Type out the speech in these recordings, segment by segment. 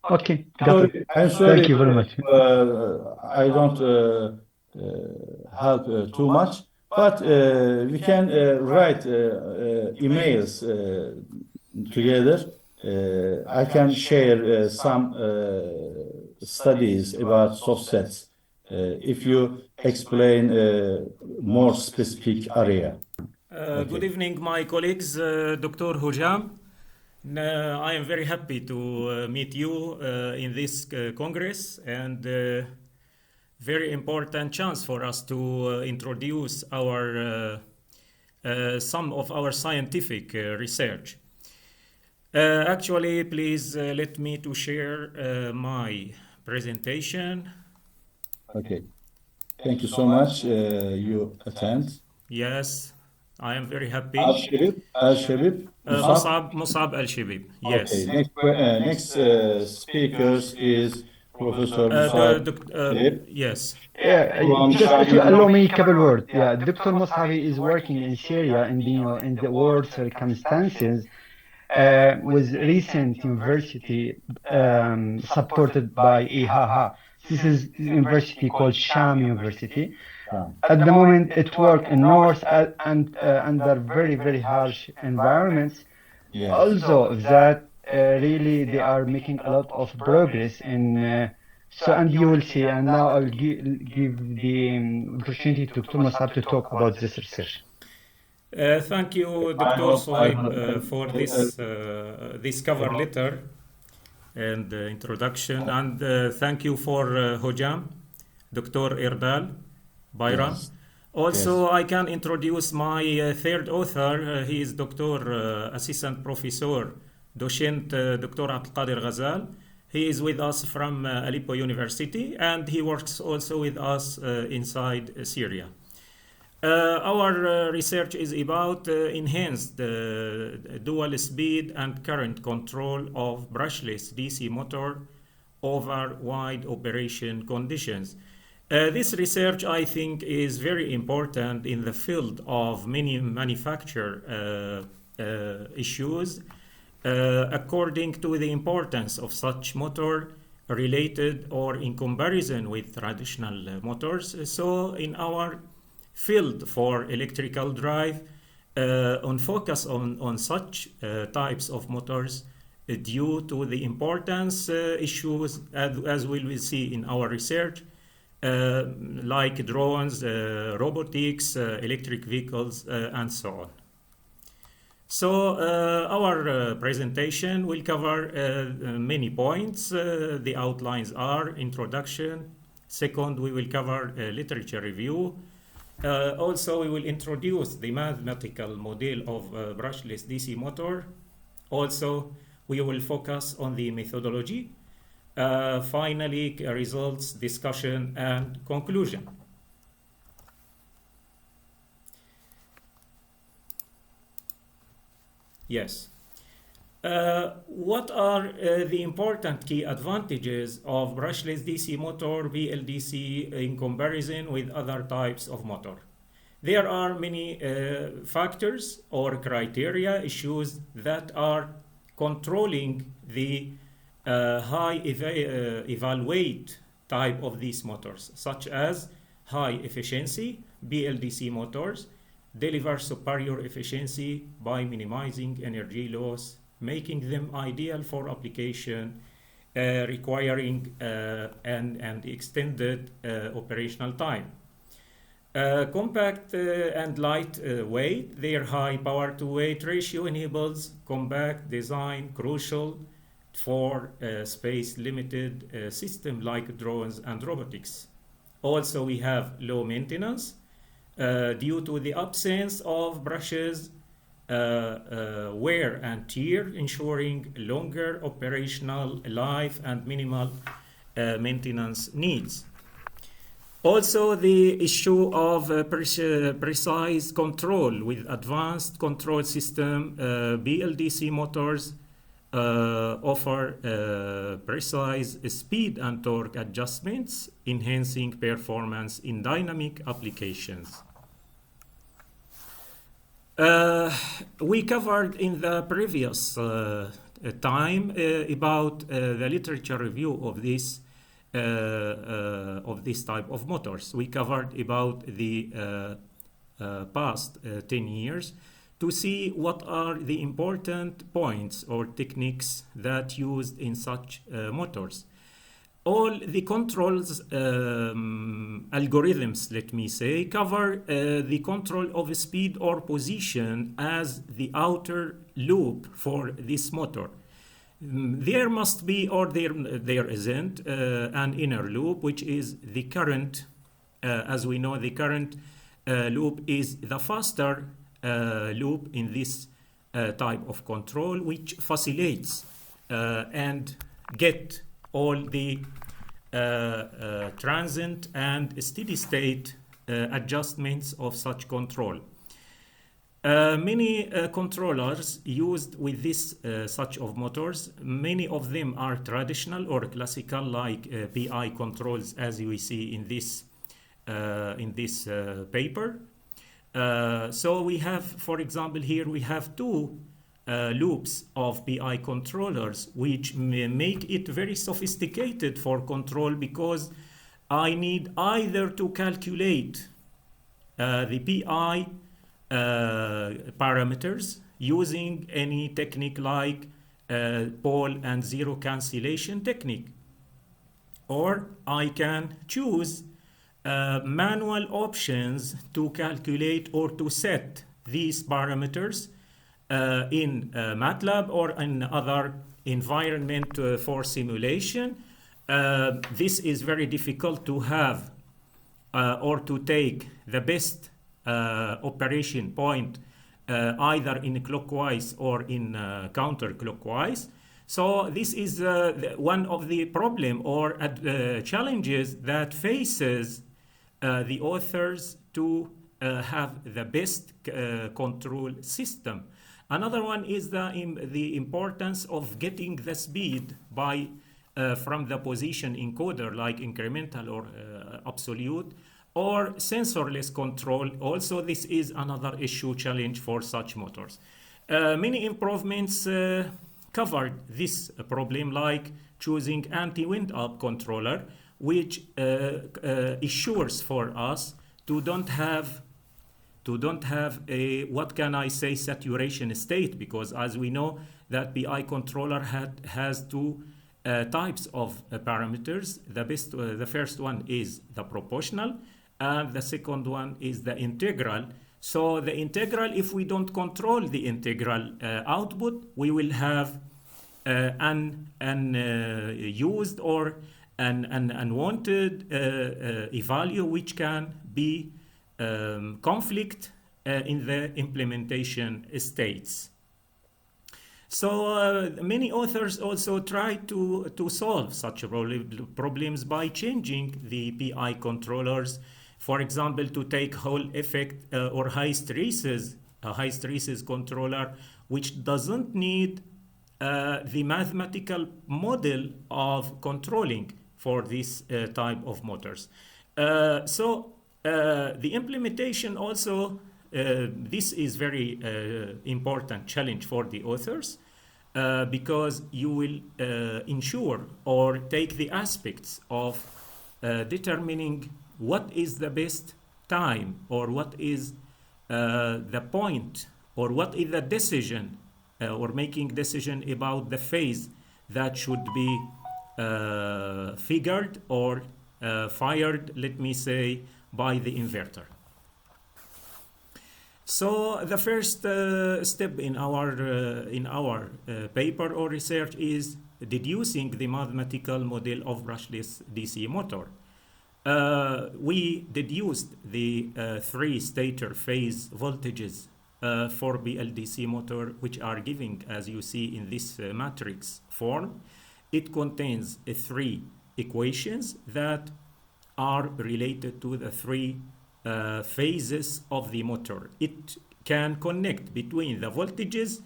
Okay, got it. I'm sorry. Thank you very much. I don't help too much, but we can write emails together. I can share some studies about soft sets if you explain more specific area. Good Okay. evening, my colleagues, Dr. Hojam. I am very happy to meet you in this Congress and very important chance for us to introduce some of our scientific research. Actually, please let me to share my presentation. Okay. Thank you so much. You attend. Yes, I am very happy. Al-Shabib, Musab. Mussaab Al-Shibib. Okay. Yes. Next speakers is Professor Musab. Yes. Yeah, just if you allow me a couple words. Yeah, Dr. Mussaab is working in Syria in the, in the war circumstances with recent university supported by IHH. This is university called Sham University. At the moment, it works in north and under very, very harsh environments. Yes. Also, that really they are making a lot of progress in. So, and you will see, and now I'll give the opportunity to Dr. Musab to talk about this research. Thank you, I Dr. hope. Sohaib, for this cover letter and introduction, and thank you for Hojam, Dr. Erdal, Bayram. Yes. Also, Yes. I can introduce my third author. He is Dr. Assistant Professor, Docent Dr. Abdelkader Ghazal. He is with us from Aleppo University, and he works also with us inside Syria. Our research is about enhanced dual speed and current control of brushless DC motor over wide operation conditions. This research, I think, is very important in the field of many manufacture issues according to the importance of such motor related or in comparison with traditional motors. So in our field for electrical drive, on focus on such types of motors due to the importance issues as we will see in our research, like drones, robotics, electric vehicles, and so on. So our presentation will cover many points. The outlines are introduction. Second, we will cover literature review. Also, we will introduce the mathematical model of brushless DC motor. Also, we will focus on the methodology. Finally, results, discussion, and conclusion. Yes. What are the important key advantages of brushless DC motor, BLDC, in comparison with other types of motor? There are many factors or criteria issues that are controlling the high evaluate type of these motors, such as high efficiency. BLDC motors deliver superior efficiency by minimizing energy loss, making them ideal for application requiring and extended operational time. Compact and light weight, their high power to weight ratio enables compact design, crucial for space limited system like drones and robotics. Also, we have low maintenance due to the absence of brushes, wear and tear, ensuring longer operational life and minimal maintenance needs. Also, the issue of precise control with advanced control system. BLDC motors offer precise speed and torque adjustments, enhancing performance in dynamic applications. We covered in the previous time about the literature review of this type of motors. We covered about the past 10 years to see what are the important points or techniques that used in such motors. All the controls algorithms, let me say, cover the control of speed or position as the outer loop for this motor. There must be, or there isn't, an inner loop, which is the current. As we know, the current loop is the faster loop in this type of control, which facilitates and get all the transient and steady state adjustments of such control. Many controllers used with this such of motors, many of them are traditional or classical, like PI controls, as we see in this paper. So we have, for example, here we have two loops of PI controllers, which make it very sophisticated for control, because I need either to calculate the PI parameters using any technique like pole and zero cancellation technique, or I can choose manual options to calculate or to set these parameters in MATLAB or in other environment for simulation. This is very difficult to have or to take the best operation point either in clockwise or in counterclockwise. So this is one of the problem or challenges that faces the authors to have the best control system. Another one is the importance of getting the speed by from the position encoder, like incremental or absolute, or sensorless control. Also, this is another issue challenge for such motors. Many improvements covered this problem, like choosing anti-wind up controller, which assures for us to don't have a, what can I say, saturation state, because as we know that PI controller has two types of parameters. The first one is the proportional, and the second one is the integral. So the integral, if we don't control the integral output, we will have used or an unwanted value, which can be conflict in the implementation states. So many authors also try to solve such problems by changing the PI controllers. For example, to take Hall effect or high stresses, a high stresses controller, which doesn't need the mathematical model of controlling for this type of motors. So the implementation also, this is very important challenge for the authors, because you will ensure or take the aspects of determining what is the best time, or what is the point, or what is the decision, or making decision about the phase that should be figured or fired, let me say, by the inverter. So the first step in our paper or research is deducing the mathematical model of brushless DC motor. We deduced the three stator phase voltages for BLDC motor, which are given as you see in this matrix form. It contains three equations that are related to the three phases of the motor. It can connect between the voltages,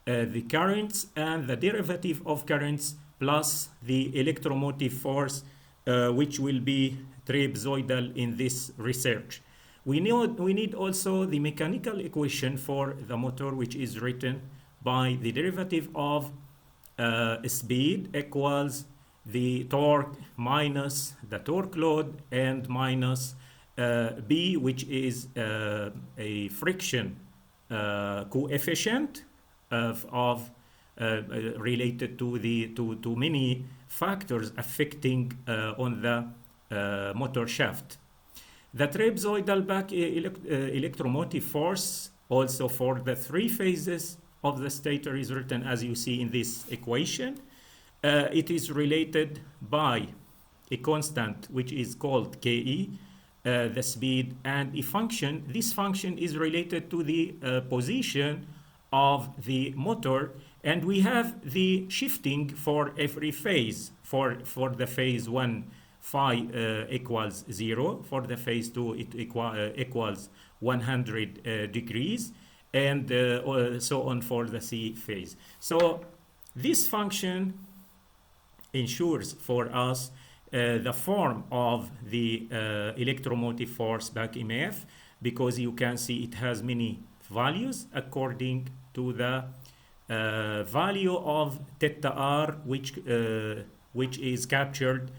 the currents, and the derivative of currents, plus the electromotive force, which will be trapezoidal in this research. We need also the mechanical equation for the motor, which is written by the derivative of speed equals the torque minus the torque load and minus B, which is a friction coefficient of related to many factors affecting on the motor shaft. The trapezoidal back electromotive force also for the three phases of the stator is written as you see in this equation. It is related by a constant which is called Ke, the speed, and a function. This function is related to the position of the motor, and we have the shifting for every phase. For the phase 1, phi equals 0. For the phase 2, it equals 100 degrees, and so on for the C phase. So this function ensures for us the form of the electromotive force back EMF, because you can see it has many values according to the value of theta r, which is captured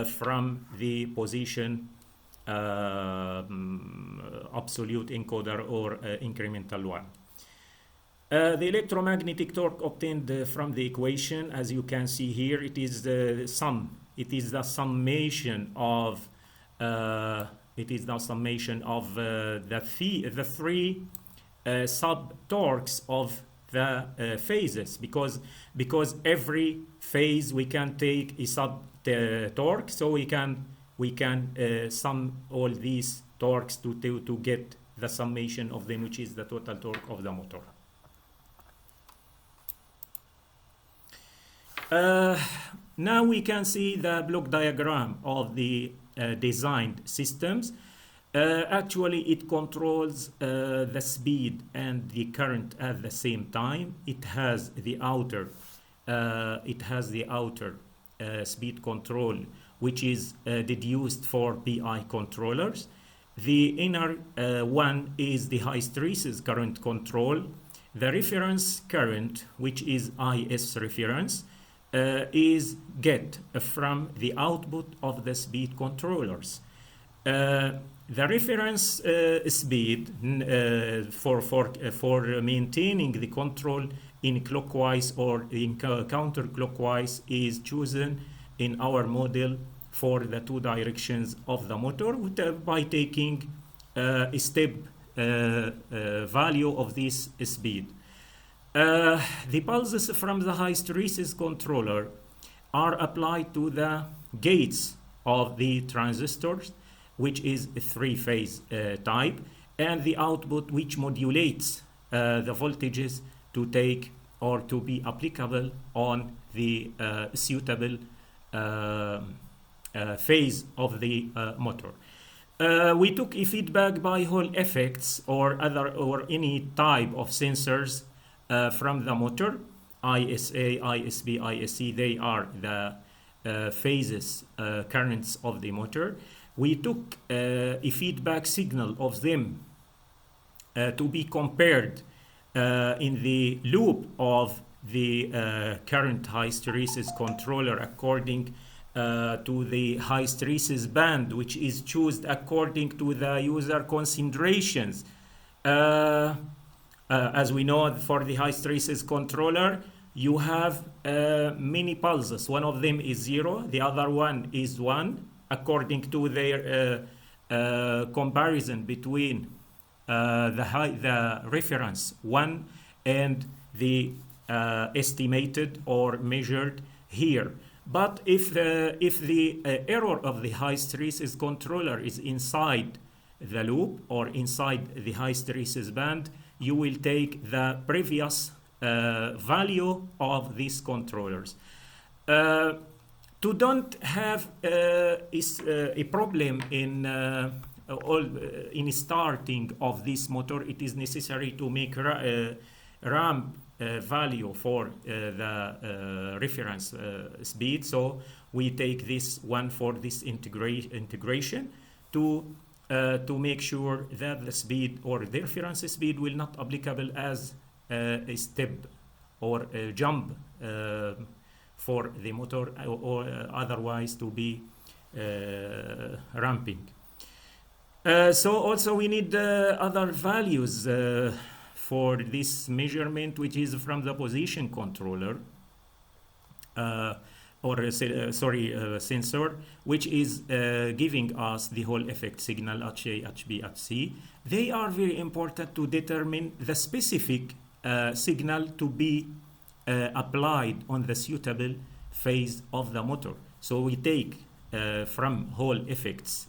from the position absolute encoder or incremental one. The electromagnetic torque obtained from the equation, as you can see here, it is the sum. It is the summation of the three sub torques of the phases, because every phase we can take a sub torque, so we can sum all these torques to get the summation of them, which is the total torque of the motor. Now we can see the block diagram of the designed systems. Actually, it controls the speed and the current at the same time. It has the outer speed control, which is deduced for PI controllers. The inner one is the hysteresis current control. The reference current, which is IS reference, is get from the output of the speed controllers. The reference speed for maintaining the control in clockwise or in counterclockwise is chosen in our model for the two directions of the motor by taking a step value of this speed. The pulses from the hysteresis controller are applied to the gates of the transistors, which is a three-phase type, and the output which modulates the voltages to take or to be applicable on the suitable phase of the motor. We took a feedback by Hall effects or any type of sensors from the motor, ISA, ISB, ISC. They are the phases, currents of the motor. We took a feedback signal of them to be compared in the loop of the current hysteresis controller according to the hysteresis band, which is chosen according to the user concentrations. As we know, for the hysteresis controller, you have many pulses. One of them is 0, the other one is 1, according to their comparison between the reference 1 and the estimated or measured here. But if the error of the hysteresis controller is inside the loop or inside the hysteresis band, you will take the previous value of these controllers. To don't have a problem in starting of this motor, it is necessary to make ramp value for the reference speed. So we take this one for this integration to make sure that the speed or the reference speed will not applicable as a step or jump for the motor, or otherwise to be ramping. So also we need other values for this measurement, which is from the position controller, sensor, which is giving us the Hall effect signal HA, HB, HC. They are very important to determine the specific signal to be applied on the suitable phase of the motor. So we take from Hall effects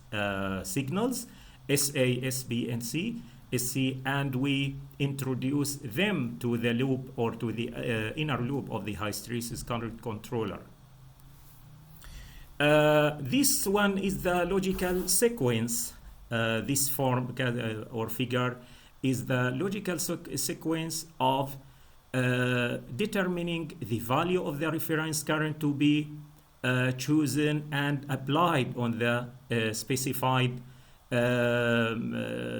signals, SA, SB, and SC, and we introduce them to the loop or to the inner loop of the hysteresis current controller. This one is the logical sequence. This form or figure is the logical sequence of determining the value of the reference current to be chosen and applied on the specified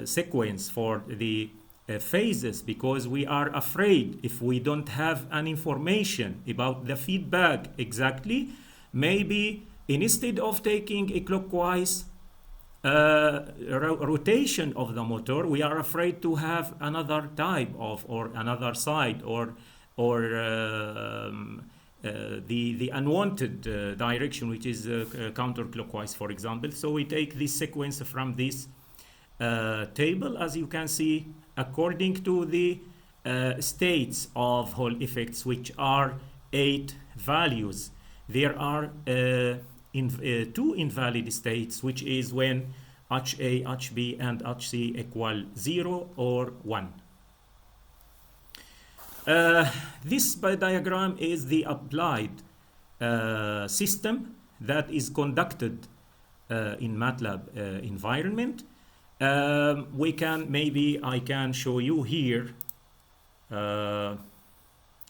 sequence for the phases, because we are afraid if we don't have an information about the feedback exactly, maybe instead of taking a clockwise rotation of the motor, we are afraid to have another type of, or another side, or the unwanted direction, which is counterclockwise, for example. So we take this sequence from this table, as you can see, according to the states of Hall effects, which are 8 values. There are two invalid states, which is when HA, HB, and HC equal 0 or 1. This diagram is the applied system that is conducted in MATLAB environment. We can, maybe I can show you here.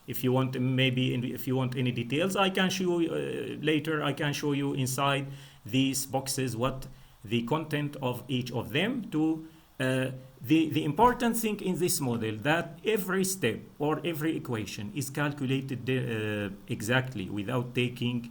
If you want, maybe if you want any details, I can show you later. I can show you inside these boxes what the content of each of them. The important thing in this model, that every step or every equation is calculated exactly, without taking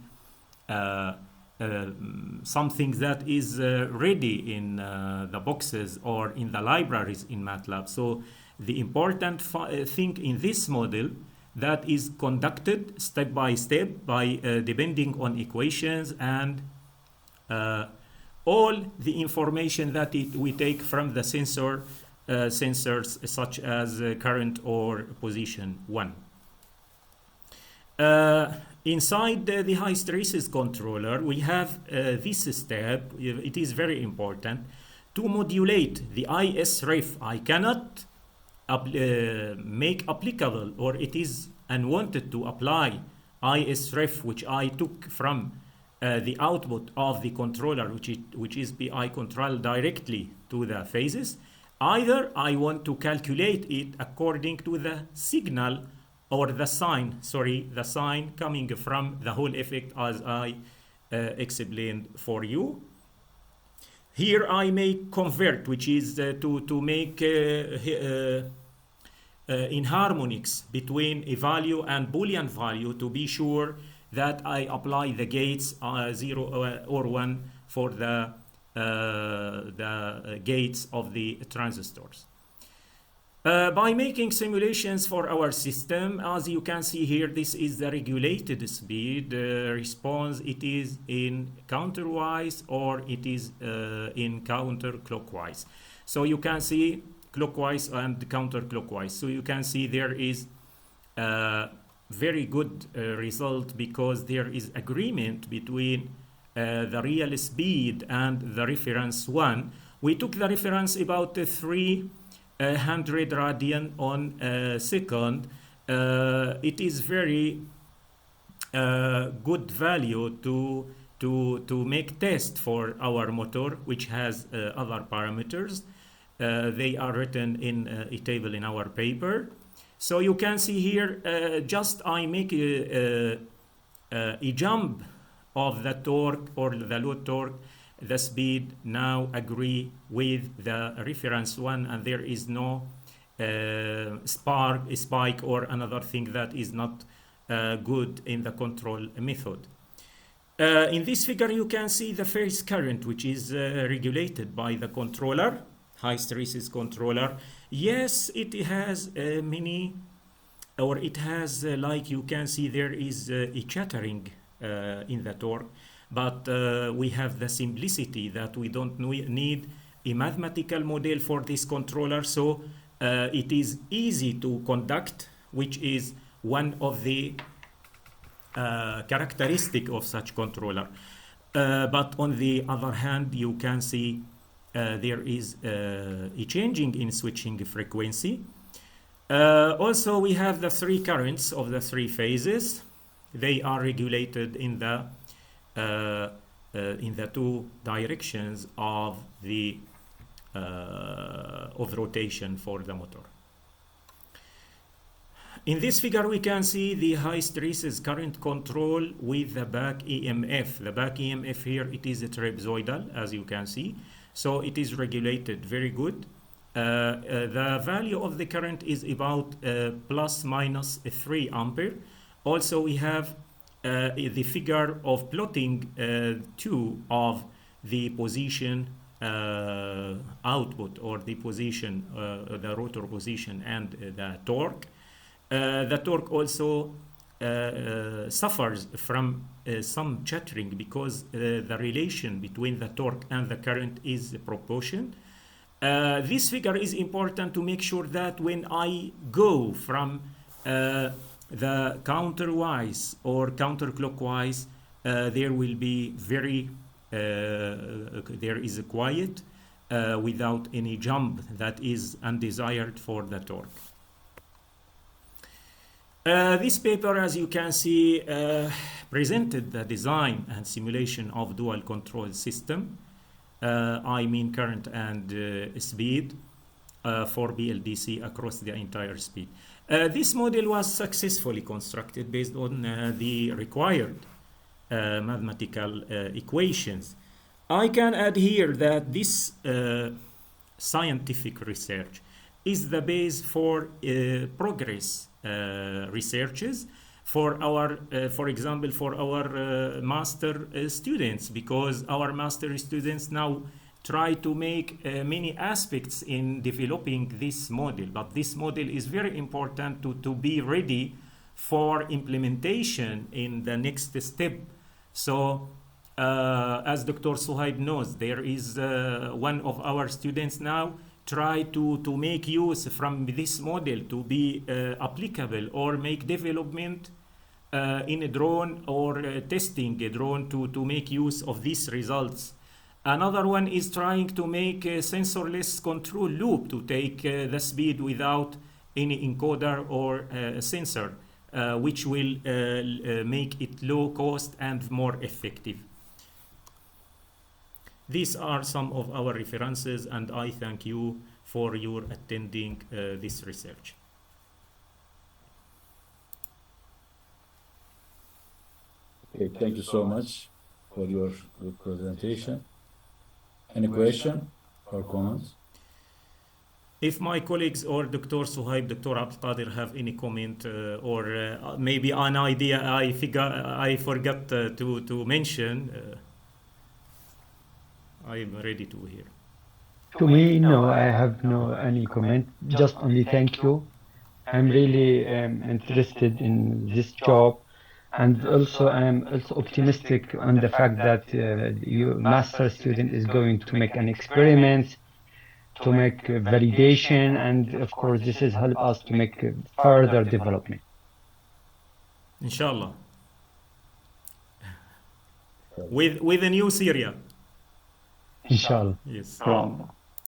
something that is ready in the boxes or in the libraries in MATLAB. So the important thing in this model, that is conducted step by step by depending on equations and all the information that we take from the sensors such as current or position 1. Inside the hysteresis controller, we have this step. It is very important to modulate the IS-ref. I cannot make applicable, or it is unwanted to apply IS-ref, which I took from the output of the controller, which is PI control, directly to the phases. Either I want to calculate it according to the signal or the sign, the sign coming from the Hall effect, as I explained for you. Here I may convert, which is to make in harmonics between a value and Boolean value, to be sure that I apply the gates 0 or 1 for the gates of the transistors. By making simulations for our system, as you can see here, this is the regulated speed response. It is in counterwise or it is in counterclockwise. So you can see clockwise and counterclockwise. So you can see there is a very good result, because there is agreement between the real speed and the reference one. We took the reference about 300 radian on second. It is very good value to make test for our motor, which has other parameters. They are written in a table in our paper. So you can see here, just I make a jump of the torque or the load torque, the speed now agree with the reference one, and there is no spike or another thing that is not good in the control method. In this figure, you can see the phase current, which is regulated by the controller, high stresses controller. Yes, it has many, or it has, like you can see, there is a chattering in the torque, but we have the simplicity that we don't need a mathematical model for this controller, so it is easy to conduct, which is one of the characteristic of such controller. But on the other hand, you can see there is a changing in switching frequency. Also, we have the three currents of the three phases. They are regulated in the two directions of the of rotation for the motor. In this figure, we can see the high stresses current control with the back EMF. The back EMF here, it is a trapezoidal, as you can see. So it is regulated very good. The value of the current is about plus minus 3 ampere. Also, we have the figure of plotting 2 of the position output, or the position, the rotor position and the torque. The torque also suffers from some chattering because the relation between the torque and the current is proportion. This figure is important to make sure that when I go from the counterwise or counterclockwise, there will be there is a quiet without any jump that is undesired for the torque. This paper, as you can see, presented the design and simulation of dual control system, I mean current and speed for BLDC across the entire speed. This model was successfully constructed based on the required mathematical equations. I can add here that this scientific research is the base for progress researches for our, for example, for our master students, because our master students now try to make many aspects in developing this model, but this model is very important to be ready for implementation in the next step. So as Dr. Mussaab knows, there is one of our students now try to make use from this model to be applicable or make development in a drone or testing a drone to make use of these results. Another one is trying to make a sensorless control loop to take the speed without any encoder or sensor, which will make it low cost and more effective. These are some of our references, and I thank you for your attending this research. Okay, thank you so much for your good presentation. Any question or comments? If my colleagues or Dr. Mussaab, Dr. Abdelkader have any comment or maybe an idea I forgot to mention, I am ready to hear. To me, no, I have no any comment. Just only thank you. I'm really interested in this job, and also I'm also optimistic on the fact that your master student is going to make an experiment, to make validation, and of course this is help us to make further development. Inshallah. With a new Syria. Inshallah. Yes.